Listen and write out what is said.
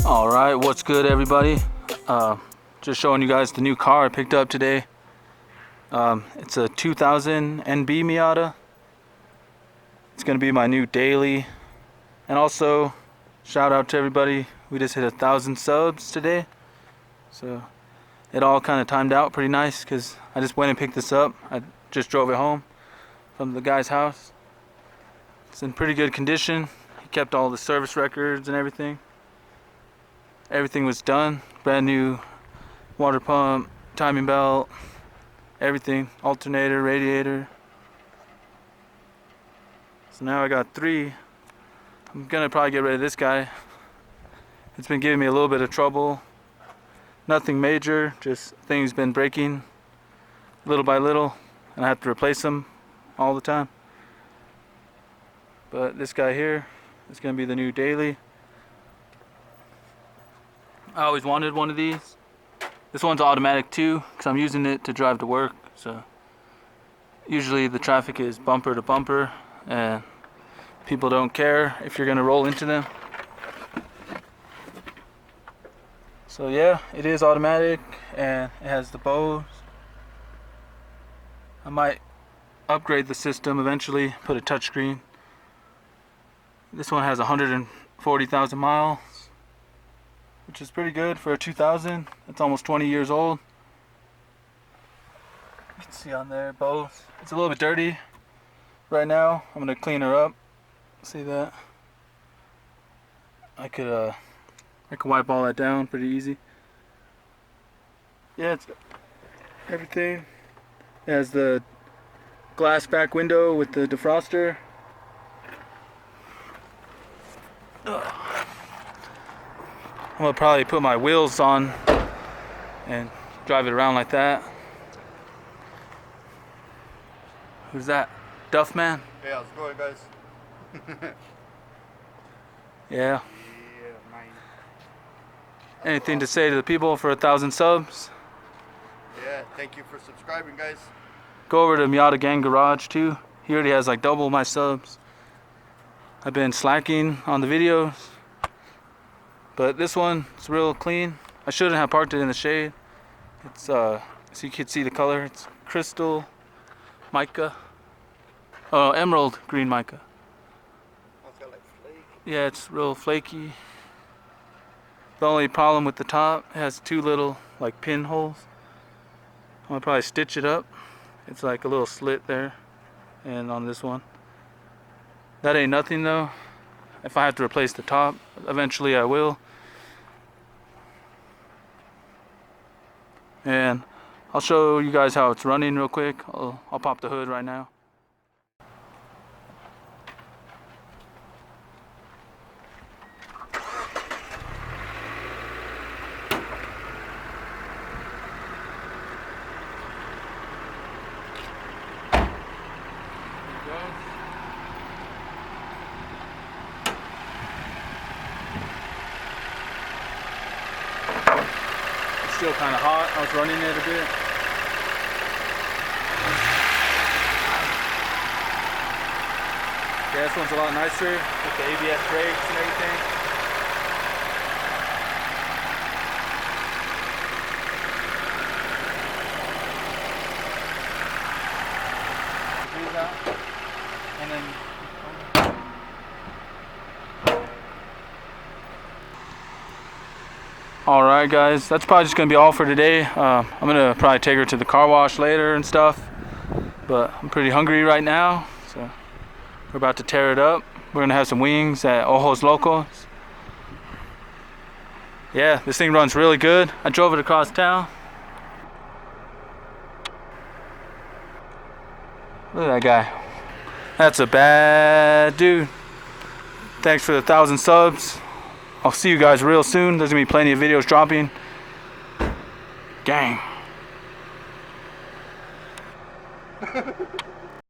Alright, what's good everybody? Just showing you guys the new car I picked up today. It's a 2000 NB Miata. It's gonna be my new daily. And also, shout out to everybody. We just hit 1,000 subs today. So it all kind of timed out pretty nice because I just went and picked this up. I just drove it home from the guy's house. It's in pretty good condition. He kept all the service records and everything. Everything was done. Brand new water pump, timing belt, everything. Alternator, radiator. So now I got 3. I'm gonna probably get rid of this guy. It's been giving me a little bit of trouble. Nothing major, just things been breaking little by little, and I have to replace them all the time. But this guy here is gonna be the new daily. I always wanted one of these. This one's automatic too, because I'm using it to drive to work. So usually the traffic is bumper to bumper, and people don't care if you're gonna roll into them. So yeah, it is automatic and it has the bows. I might upgrade the system eventually, put a touchscreen. This one has 140,000 miles, which is pretty good for a 2000. It's almost 20 years old. You can see on there both. It's a little bit dirty right now. I'm gonna clean her up. See that? I could wipe all that down pretty easy. Yeah, it's everything. It has the glass back window with the defroster. I'm gonna probably put my wheels on and drive it around like that. Who's that? Duff Man? Hey, how's it going, guys? Yeah. Anything to say to the people for 1,000 subs? Yeah, thank you for subscribing, guys. Go over to Miata Gang Garage too. He already has like double my subs. I've been slacking on the videos, but this one is real clean. I shouldn't have parked it in the shade. It's so you could see the color. It's crystal mica. Oh, emerald green mica. It's got like flake. Yeah, it's real flaky. The only problem with the top, it has 2 little like pinholes. I'm gonna probably stitch it up. It's like a little slit there, and on this one. That ain't nothing though. If I have to replace the top, eventually I will. And I'll show you guys how it's running real quick. I'll pop the hood right now. Still kind of hot. I was running it a bit. Yeah, this one's a lot nicer with the ABS brakes and everything. Do that, and then. Alright guys, that's probably just going to be all for today. I'm going to probably take her to the car wash later and stuff. But I'm pretty hungry right now, so we're about to tear it up. We're going to have some wings at Ojos Locos. Yeah, this thing runs really good. I drove it across town. Look at that guy. That's a bad dude. Thanks for the 1,000 subs. I'll see you guys real soon. There's gonna be plenty of videos dropping. Gang.